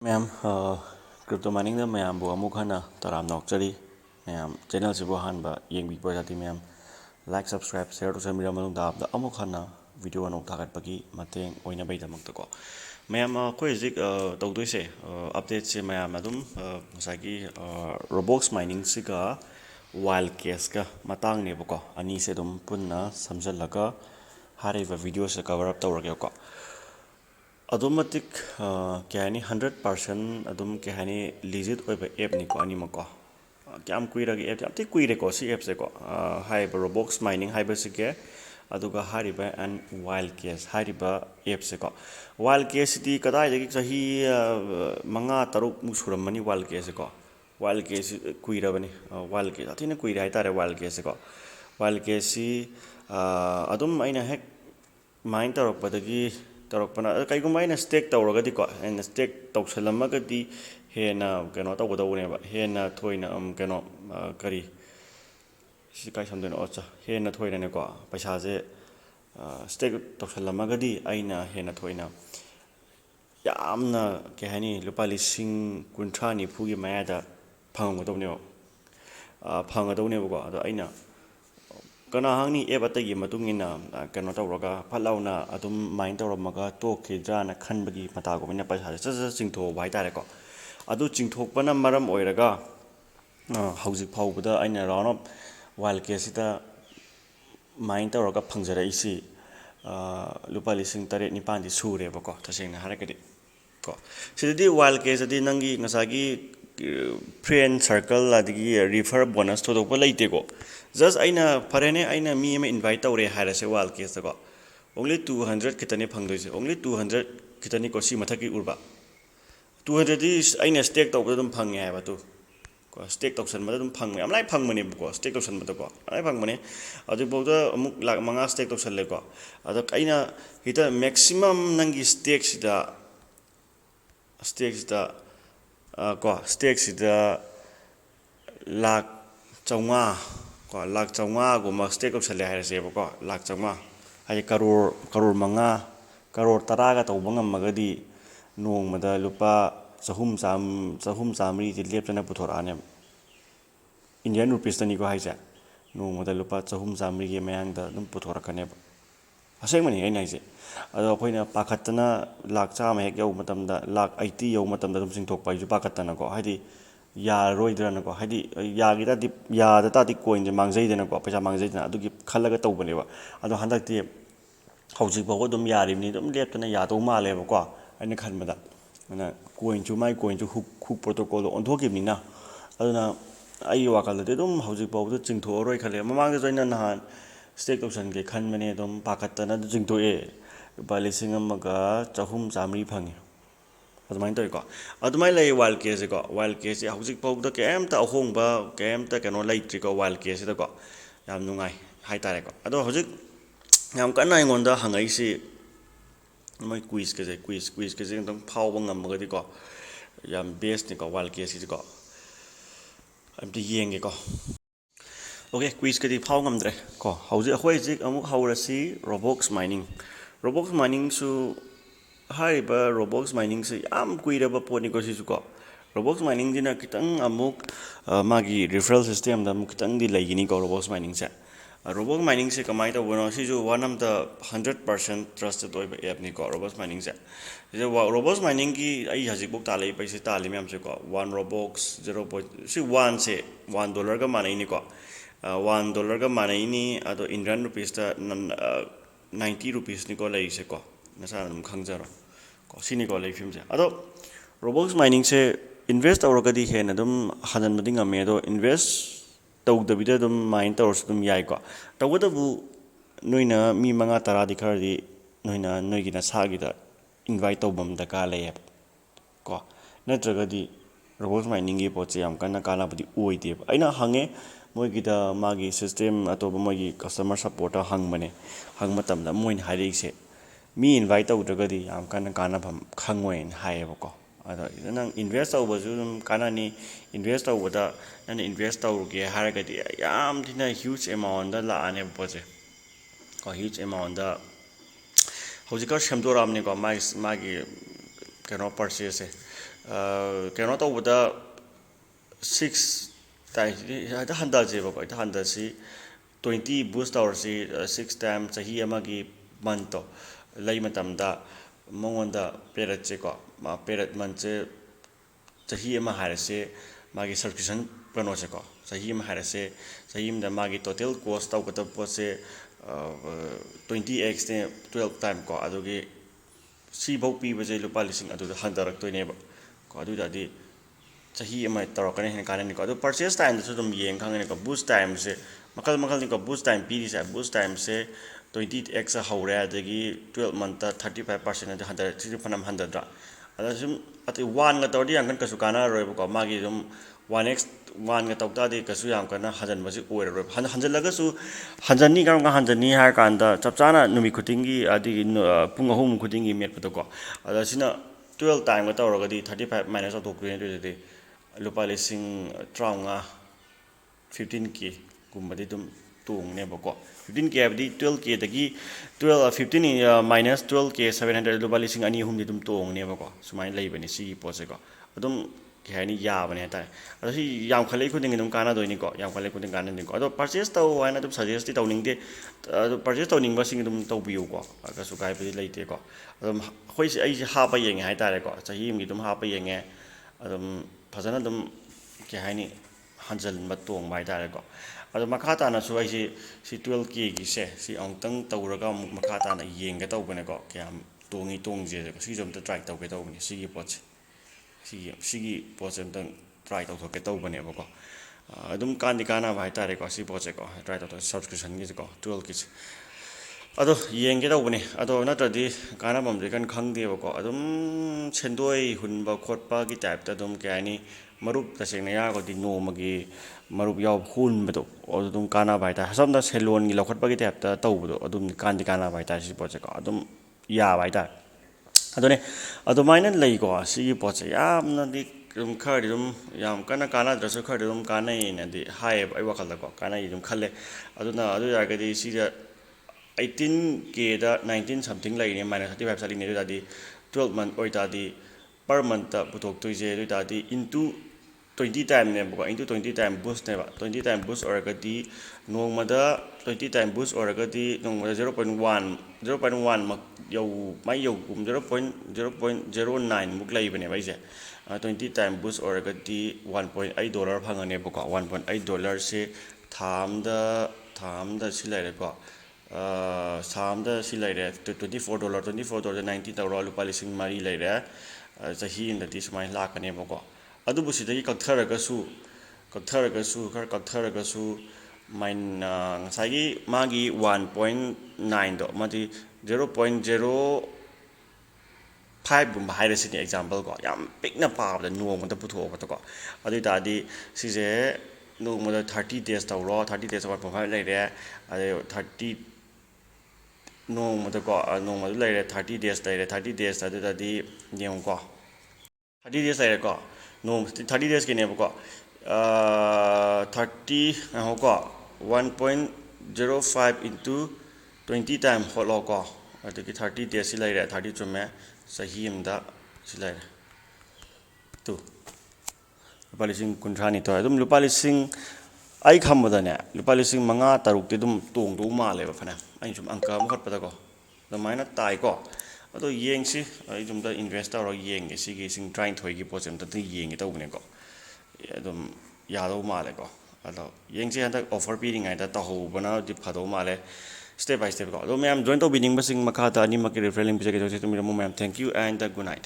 Ma'am, crypto mining da ma'am bu amuk hana taram nok chari ma'am channel sibu han ba yeng bi projati ma'am like subscribe share to samira malung da da amuk hana video anok thagat pagi mateng oina bai damak ta ko ma'am ko zik tau doi se update se ma'am adum masagi Robox mining siga wild case ka matang ne ko ani se dum punna samjal laga hariba video se cover up tawrage ko automatic kaya ni 100% adum kaya ni legit oiba app ni ko anima ko kyam kuira gi app apti kuire ko si app se ko hai Robox mining hai ba se ke aduga hariba and wild case hariba app se ko wild case di kadai dagi sahi manga taruk musuram mani wild case ko wild case kuira bani wild case atina kuira hai tare wild case ko wild case si adum aina hek mine tarokpadagi tarokpana kaigumba aina stake tawragadi ko aina stake tawsalamagadi hena keno tawgadawne ba hena thoina keno kari si kai samdeno ocha hena thoina ne ko paisa je stake tawsalamagadi aina hena thoina yamna ke hani lupa lising kunthani phugi mayada phangadawne phangadawne ko ado aina kana hangni eba tagi matungina kano tawraga phalawna adum mine tawramaga tokkhidra khanbagi mata ko bina paisa cha chingtho bai tare ko adu chingthokpana maram oiraga hauzik phawbada aina round of wild case ita mine tawraga phangjara isi lupa lising tare nipan di sure ba ko thasengna harakadi ko sididi wild case adi nangi ngasagi friend circle adigi refer bonus thodokpa leite ko just aina farene aina mi ma invite tawre harase wild case ko only 200 kitani phangdoise only 200 kitani ko si mathaki urba 200 is aina stake tawba dum phange haiba tu ko stake tawsan ma dum phang am lai phang mani ko stake tawsan ma ko ai phang mani adu bawda amuk lak manga stake tawsan le ko adu aina hita maximum nangi stake sida ko stake sida lak chaunga ko lak chaunga guma stake tawsan le hairase ko lak chaunga hai karor manga karor taraga tawba ngamagadi nongmada lupa chahum samri ji leptana puthorane Indian rupees tani ko haisa nongmada lupa chahum samri ge mayangda dum puthorakane asengmani ai naise ado khoina pakhatana lak chama hek yau matamda lak 80 yau matamda dum singthokpa ju pakhatana ko haidi ya roidrana ko haidi ya gida dip ya da ti coin je mangjaidena ko paisa mangjaidena adugi khallaga tawbane ba ado handakti hauzik bawo dum yarimni dum leptana ya do male ba ko aina khanbada ana coin chu mai coin chu hook protocol on thokibnina aduna ai wakalde dum hauzik bawo chingthoroi khale mamang joina nahan stake option ke khanmane dum pakhatana jingthoe balising amaga chahum chamri phangi adumai toy ko adumai lay wild case ko wild case hauzik bawo da kemta ahongba kemta kano laitri ko wild case da ko yam nungai hai tare ko ado hauzik yam kana ingonda hangai si mai quiz ke je dum phawba ngamagadi ko yam best ni ko wild case ko amti yenge ko okay quiz ke di phaw ngamdre ko hauji akhoi jik amuk haurasi Robox mining su hariba Robox mining se am kuiraba poni ko si ko Robox mining dina kitang amuk magi referral system da amuk kitang di lagini ko Robox mining se Robox mining se kamai ta wono si ju one of the 100% trusted oiba app ni ko Robox mining se Robox mining ki ai hajik bok ta lei paise ta lim yam se ko 1 Robox 0. si 1 se $1 ga manai ni ko $1 ga manai ni ado Indian rupees ta 90 rupees ni ko lei se ko nasa dum khangjaro ko sini ko lei film se ado Robox mining se invest awragadi hen adum hanan mading ame do invest tawdabida dum mine tawrs dum yai ko tawdabu noina mi manga tara di khardi noina noigina sagida invite tawbam da ka lay ko natragadi Robox mining gi poche yam kana kala budi oide aina hange moigida magi system atoba mogi customer support hangmane hangmatamda moin harise mi invite tawdragadi yam kana pham khangoi haiyeba ko ado nang invest tawbasu dum kana ni invest tawbada nang invest tawruge haragadi yam thina huge amount da la ane poche ko huge amount da hojika shamdoramni ko magi kano purchase ꯀꯩꯅꯣ ꯇꯧꯕꯗ 6 ꯍꯦꯛꯇ ꯍꯟꯊꯁꯦꯕꯀꯣ ꯍꯦꯛꯇ ꯍꯟꯊꯁꯤ 20 ꯕꯨꯁ ꯇꯧꯔꯁꯤ 6 time ꯆꯍꯤ ꯑꯃꯒꯤ ꯃꯟꯇꯣ ꯂꯩ ꯃꯇꯝꯗ ꯃꯉꯣꯟꯗ ꯄꯦꯔꯠꯁꯦꯀꯣ ꯄꯦꯔꯠ ꯃꯟꯁꯦ ꯆꯍꯤ ꯑꯃ ꯍꯥꯏꯔꯁꯦ ꯃꯥꯒꯤ ꯁꯕꯁꯀ꯭ꯔꯤꯞꯁꯟ ꯀꯩꯅꯣꯁꯦꯀꯣ ꯆꯍꯤ ꯑꯃ ꯍꯥꯏꯔꯁꯦ ꯆꯍꯤ ꯑꯃꯗ ꯃꯥꯒꯤ ꯇꯣꯇꯦꯜ ꯀꯣꯁ ꯇꯧꯒꯗꯕ ꯄꯣꯠꯁꯦ 20x ꯅꯦ 12 ꯇꯥꯏꯝ ꯀꯣ ꯑꯗꯨꯒꯤ ꯁꯤꯐꯧ ꯄꯤꯕꯁꯦ ꯂꯨꯄꯥ ꯂꯤꯁꯤꯡ ꯑꯗꯨꯗ ꯍꯟꯊꯔꯛꯇꯣꯏꯅꯦꯕ ꯀꯣ ꯑꯗꯨꯗꯗꯤ ꯆꯍꯤ ꯑꯃ ꯇꯧꯔꯛꯀꯅꯤ ꯍꯦꯟꯅ ꯀꯥꯟꯅꯅꯤꯀꯣ ꯑꯗꯣ ꯄꯔꯆꯦꯁ ꯇꯥꯏꯝꯗꯁꯨ ꯑꯗꯨꯝ ꯌꯦꯡ ꯈꯪꯒꯅꯤꯀꯣ ꯕꯨꯁ ꯇꯥꯏꯝꯁꯦ ꯃꯈꯜ ꯃꯈꯜꯅꯤꯀꯣ ꯕꯨꯁ ꯇꯥꯏꯝ ꯄꯤꯔꯤꯁꯦ ꯕꯨꯁ ꯇꯥꯏꯝꯁꯦ 20x ꯍꯧꯔꯦ ꯑꯗꯒꯤ 12 ꯃꯟꯇ 35% ꯑꯗꯨ ꯍꯟꯊꯔꯦ ꯁꯤꯁꯨ ꯐꯅꯌꯥꯝ ꯍꯟꯊꯗ꯭ꯔꯥ ꯑꯗ ꯁꯨꯝ ꯑꯇꯩ 1ꯒ ꯇꯧꯔꯗꯤ ꯌꯥꯝ ꯀꯟꯅ ꯀꯩꯁꯨ ꯀꯥꯟꯅꯔꯔꯣꯏꯕꯀꯣ ꯃꯥꯒꯤ ꯑꯗꯨꯝ 1x 1ꯒ ꯇꯧ ꯇꯥꯔꯗꯤ ꯀꯩꯁꯨ ꯌꯥꯝ ꯀꯟꯅ ꯍꯟꯖꯟꯕꯁꯤ ꯑꯣꯏꯔꯔꯣꯏꯕ ꯍꯟꯖꯜꯂꯒꯁꯨ ꯍꯟꯖꯟꯅꯤ ꯀꯔꯝ ꯀꯥꯟ ꯍꯟꯖꯟꯅꯤ ꯍꯥꯏꯔ ꯀꯥꯟꯗ ꯆꯞ ꯆꯥꯅ ꯅꯨꯃꯤꯠ ꯈꯨꯗꯤꯡꯒꯤ ꯑꯗꯒꯤ ꯄꯨꯡ 3 ꯈꯨꯗꯤꯡꯒꯤ ꯃꯦꯠꯄꯗꯀꯣ ꯑꯗ ꯁꯤꯅ 12 ꯇꯥꯏꯝꯒ ꯇꯧꯔꯒꯗꯤ 35 ꯃꯥꯏꯅꯁ ꯇꯧꯊꯣꯛꯇꯣꯏꯅꯦ ꯑꯗꯨꯗꯤ ꯂꯨꯄꯥ ꯂꯤꯁꯤꯡ 35 15K ꯒꯨꯝꯕꯗꯤ ꯑꯗꯨꯝ ꯇꯣꯡꯅꯦꯕꯀꯣ 15K ꯍꯥꯏꯕꯗꯤ 12Kꯗꯒꯤ 15 ꯃꯥꯏꯅꯁ 12K 700 ꯂꯨꯄꯥ ꯂꯤꯁꯤꯡ 2-3ꯗꯤ ꯑꯗꯨꯝ ꯇꯣꯡꯅꯦꯕꯀꯣ ꯁꯨꯃꯥꯏꯅ ꯂꯩꯕꯅꯤ ꯁꯤꯒꯤ ꯄꯣꯠꯁꯦꯀꯣ ꯑꯗꯨꯝ ꯀꯩ ꯍꯥꯏꯅꯤ ꯌꯥꯕꯅꯦ ꯍꯥꯏꯇꯥꯔꯦ ꯑꯗꯣ ꯁꯤ ꯌꯥꯝꯈꯠꯂꯛꯏ ꯈꯨꯗꯤꯡꯒꯤ ꯑꯗꯨꯝ ꯀꯥꯟꯅꯗꯣꯏꯅꯤꯀꯣ ꯌꯥꯝꯈꯠꯂꯛꯏ ꯈꯨꯗꯤꯡ ꯀꯥꯟꯅꯗꯣꯏꯅꯤꯀꯣ ꯑꯗꯣ ꯄꯔꯆꯦꯁ ꯇꯧ ꯍꯥꯏꯅ ꯑꯗꯨꯝ ꯁꯖꯦꯁꯇꯤ ꯇꯧꯅꯤꯡꯗꯦ ꯑꯗꯣ ꯄꯔꯆꯦꯁ ꯇꯧꯅꯤꯡꯕꯁꯤꯡ ꯑꯗꯨꯝ ꯇꯧꯕꯤꯌꯨꯀꯣ ꯀꯩꯁꯨ ꯀꯥꯏꯕꯗꯤ ꯂꯩꯇꯦꯀꯣ ꯑꯗꯨꯝ ꯑꯩꯈꯣꯏꯁꯦ ꯑꯩꯁꯦ ꯍꯥꯞꯄ ꯌꯦꯡꯉꯦ ꯍꯥꯏꯇꯥꯔꯦꯀꯣ ꯆꯍꯤ ꯑꯃꯒꯤ ꯑꯗꯨꯝ ꯍꯥꯞꯄ ꯌꯦꯡꯉꯦ ꯑꯗꯨꯝ ꯐꯖꯅ ꯑꯗꯨꯝ ꯀꯩ ꯍꯥꯏꯅꯤ ꯍꯟꯖꯤꯟꯕ ꯇꯣꯡꯕ ꯍꯥꯏꯇꯥꯔꯦꯀꯣ ꯑꯗꯣ ꯃꯈꯥ ꯇꯥꯅꯁꯨ ꯑꯩꯁꯤ ꯁꯤ 12Kꯒꯤꯁꯦ ꯁꯤ ꯑꯃꯨꯛꯇꯪ ꯇꯧꯔꯒ ꯑꯃꯨꯛ ꯃꯈꯥ ꯇꯥꯅ ꯌꯦꯡꯒꯦ ꯇꯧꯕꯅꯦꯀꯣ ꯀꯌꯥꯝ ꯇꯣꯡꯉꯤ ꯇꯣꯡꯖꯦ ꯁꯤꯁꯨ ꯑꯝꯇ ꯇ꯭ꯔꯥꯏ ꯇꯧꯒꯦ ꯇꯧꯕꯅꯤ ꯁꯤꯒꯤ ꯄꯣꯠꯁꯦ ꯁꯤꯒꯤ ꯄꯣꯠꯁꯦ ꯑꯝꯇꯪ ꯇ꯭ꯔꯥꯏ ꯇꯧꯊꯣꯛꯀꯦ ꯇꯧꯕꯅꯦꯕꯀꯣ ꯑꯗꯨꯝ ꯀꯥꯟꯗꯤ ꯀꯥꯟꯅꯕ ꯍꯥꯏꯇꯥꯔꯦꯀꯣ ꯁꯤ ꯄꯣꯠꯁꯦꯀꯣ ꯇ꯭ꯔꯥꯏ ꯇꯧꯊꯣꯛ ꯁꯕꯁꯀ꯭ꯔꯤꯞꯁꯟꯒꯤꯁꯦꯀꯣ 12Kꯁꯦ ꯑꯗꯣ ꯌꯦꯡꯒꯦ ꯇꯧꯕꯅꯤ ꯑꯗꯣ ꯅꯠꯇ꯭ꯔꯗꯤ ꯀꯥꯟꯅꯐꯝꯁꯦ ꯀꯟꯅ ꯈꯪꯗꯦꯕꯀꯣ ꯑꯗꯨꯝ ꯁꯦꯟꯗꯣꯏ ꯍꯨꯟꯕ ꯈꯣꯠꯄꯒꯤ ꯇꯥꯏꯞꯇ ꯑꯗꯨꯝ ꯀꯩ ꯍꯥꯏꯅꯤ ꯃꯔꯨꯞ ꯇꯁꯦꯡꯅ ꯌꯥꯔꯒꯗꯤ ꯅꯣꯡꯃꯒꯤ ꯃꯔꯨꯞ ꯌꯥꯎꯕ ꯍꯨꯟꯕꯗꯣ ꯑꯗꯨ ꯑꯗꯨꯝ ꯀꯥꯟꯅꯕ ꯍꯥꯏꯇꯥꯔꯦ ꯁꯝꯅ ꯁꯦꯂꯣꯟꯒꯤ ꯂꯧꯈꯠꯄꯒꯤ ꯇꯥꯏꯞꯇ ꯇꯧꯕꯗꯣ ꯑꯗꯨꯝ ꯀꯥꯟꯗꯤ ꯀꯥꯟꯅꯕ ꯍꯥꯏꯇꯥꯔꯦ ꯁꯤ ꯄꯣꯠꯁꯦꯀꯣ ꯑꯗꯨꯝ ꯌꯥꯕ ꯍꯥꯏꯇꯥꯔꯦ ꯑꯗꯨꯅꯦ ꯑꯗꯨꯃꯥꯏꯅ ꯂꯩꯀꯣ ꯁꯤꯒꯤ ꯄꯣꯠꯁꯦ ꯌꯥꯝꯅꯗꯤ ꯑꯗꯨꯝ ꯈꯔꯗꯤ ꯑꯗꯨꯝ ꯌꯥꯝ ꯀꯟꯅ ꯀꯥꯟꯅꯗ꯭ꯔꯁꯨ ꯈꯔꯗꯤ ꯑꯗꯨꯝ ꯀꯥꯟꯅꯩꯅꯗꯤ ꯍꯥꯏꯌꯦꯕ ꯑꯩ ꯋꯥꯈꯜꯗꯀꯣ ꯀꯥꯟꯅꯩ ꯑꯗꯨꯝ ꯈꯜꯂꯦ ꯑꯗꯨꯅ ꯑꯗꯨ ꯑꯣꯏꯇꯥꯔꯒꯗꯤ ꯁꯤꯗ 18Kꯗ 19 ꯁꯝꯊꯤꯡ ꯂꯩꯔꯤꯅꯦ ꯃꯥꯏꯅꯁ 35 ꯆꯠꯂꯤꯅꯦ ꯑꯗꯨ ꯑꯣꯏꯇꯥꯔꯗꯤ 12 ꯃꯟ ꯑꯣꯏꯇꯥꯔꯗꯤ ꯄꯔ ꯃꯟꯇ ꯄꯨꯊꯣꯛꯇꯣꯏꯁꯦ ꯑꯗꯨ ꯑꯣꯏꯇꯥꯔꯗꯤ ꯏꯟꯇꯨ 20 ꯇꯥꯏꯝꯅꯦꯕꯀꯣ ꯏꯟꯇꯨ 20 ꯇꯥꯏꯝ ꯕꯨꯁꯅꯦꯕ 20 ꯇꯥꯏꯝ ꯕꯨꯁ ꯑꯣꯏꯔꯒꯗꯤ ꯅꯣꯡꯃꯗ 20 ꯇꯥꯏꯝ ꯕꯨꯁ ꯑꯣꯏꯔꯒꯗꯤ ꯅꯣꯡꯃꯗ 0.1 ꯃꯛ ꯃꯥꯏ ꯌꯧꯒꯨꯝ 0.09 ꯃꯨꯛ ꯂꯩꯕꯅꯦꯕ ꯑꯩꯁꯦ 20 ꯇꯥꯏꯝ ꯕꯨꯁ ꯑꯣꯏꯔꯒꯗꯤ $1.8 ꯐꯪꯉꯅꯦꯕꯀꯣ $1.8ꯁꯦ ꯊꯥ ꯑꯝꯗ ꯁꯤ ꯂꯩꯔꯦꯀꯣ ꯊꯥ ꯑꯝꯗ ꯁꯤ ꯂꯩꯔꯦ $24 90 ꯇꯧꯔꯣ ꯂꯨꯄꯥ ꯂꯤꯁꯤꯡ 4 ꯂꯩꯔꯦ ꯆꯍꯤ ꯑꯃꯗꯗꯤ ꯁꯨꯃꯥꯏꯅ ꯂꯥꯛꯀꯅꯦꯕꯀꯣ ꯑꯗꯨꯕꯨ ꯁꯤꯗꯒꯤ ꯈꯔ ꯀꯛꯊꯔꯒꯁꯨ ꯉꯁꯥꯏꯒꯤ ꯃꯥꯒꯤ 1.9ꯗꯣ ꯑꯃꯗꯤ 0.05ꯒꯨꯝꯕ ꯍꯥꯏꯔꯁꯤꯅꯦ ꯑꯦꯛꯖꯥꯝꯄꯜ ꯀꯣ ꯌꯥꯝ ꯄꯤꯛꯅ ꯄꯥꯕꯗ ꯅꯣꯡꯃꯗ ꯄꯨꯊꯣꯛꯑꯕꯗꯀꯣ ꯑꯗꯨ ꯑꯣꯏꯇꯥꯔꯗꯤ ꯁꯤꯁꯦ ꯅꯣꯡꯃꯗ 30 ꯗꯦꯖ ꯇꯧꯔꯣ 30 ꯗꯦꯖ 1.5 ꯂꯩꯔꯦ ꯑꯗꯩ 30 ꯅꯣꯡꯃꯗ ꯂꯩꯔꯦ 30 ꯗꯦꯖ ꯂꯩꯔꯦ 30 ꯗꯦꯖ ꯑꯗꯨꯗꯗꯤ ꯌꯦꯡꯉꯨꯀꯣ 30 ꯗꯦꯖ ꯂꯩꯔꯦꯀꯣ ꯅꯣꯡ 30 ꯗꯦꯖꯀꯤꯅꯦꯕꯀꯣ 30 ꯉꯥꯏꯈꯣꯀꯣ 1.05 ꯏꯟꯇꯨ 20 ꯇꯥꯏꯝ ꯍꯣꯠꯂꯣꯀꯣ ꯑꯗꯒꯤ 30 ꯗꯦꯖ ꯁꯤ ꯂꯩꯔꯦ 30 ꯆꯨꯝꯃꯦ ꯆꯍꯤ ꯑꯃꯗ ꯁꯤ ꯂꯩꯔꯦ ꯂꯨꯄꯥ ꯂꯤꯁꯤꯡ 32 ꯑꯗꯨꯝ ꯂꯨꯄꯥ ꯂꯤꯁꯤꯡ ꯑꯩ ꯈꯪꯕꯗꯅꯦ ꯂꯨꯄꯥ ꯂꯤꯁꯤꯡ 5-6ꯇꯤ ꯑꯗꯨꯝ ꯇꯣꯡꯗꯧ ꯃꯥꯜꯂꯦꯕ ꯐꯅꯌꯥꯝ ꯑꯩꯅ ꯁꯨꯝ ꯑꯪꯀ ꯑꯃ ꯍꯣꯠꯄꯗꯀꯣ ꯑꯗꯨꯃꯥꯏꯅ ꯇꯥꯏꯀꯣ ꯑꯗꯣ ꯌꯦꯡꯁꯤ ꯑꯩ ꯑꯗꯨꯝꯇ ꯏꯟꯚꯦꯁ ꯇꯧꯔꯒ ꯌꯦꯡꯒꯦ ꯁꯤꯒꯤ ꯂꯤꯁꯤꯡ 23ꯒꯤ ꯄꯣꯠꯁꯦ ꯑꯝꯇ ꯌꯦꯡꯒꯦ ꯇꯧꯕꯅꯦꯀꯣ ꯑꯗꯨꯝ ꯌꯥꯗꯧ ꯃꯥꯜꯂꯦꯀꯣ ꯑꯗꯣ ꯌꯦꯡꯁꯤ ꯍꯟꯗꯛ ꯑꯣꯐꯔ ꯄꯤꯔꯤꯉꯩꯗ ꯇꯧꯍꯧꯕꯅꯗꯤ ꯐꯗꯧ ꯃꯥꯜꯂꯦ ꯁ꯭ꯇꯦꯞ ꯕꯥꯏ ꯁ꯭ꯇꯦꯞ ꯀꯣ ꯑꯗꯣ ꯃꯌꯥꯝ ꯖꯣꯏꯟ ꯇꯧꯕꯤꯅꯤꯡꯕꯁꯤꯡ ꯃꯈꯥꯗ ꯑꯅꯤꯃꯛꯀꯤ ꯔꯤꯐꯔꯦꯟ ꯂꯤꯡꯛ ꯄꯤꯖꯒꯦ ꯇꯧꯖꯩ ꯃꯌꯥꯝ thank you and good night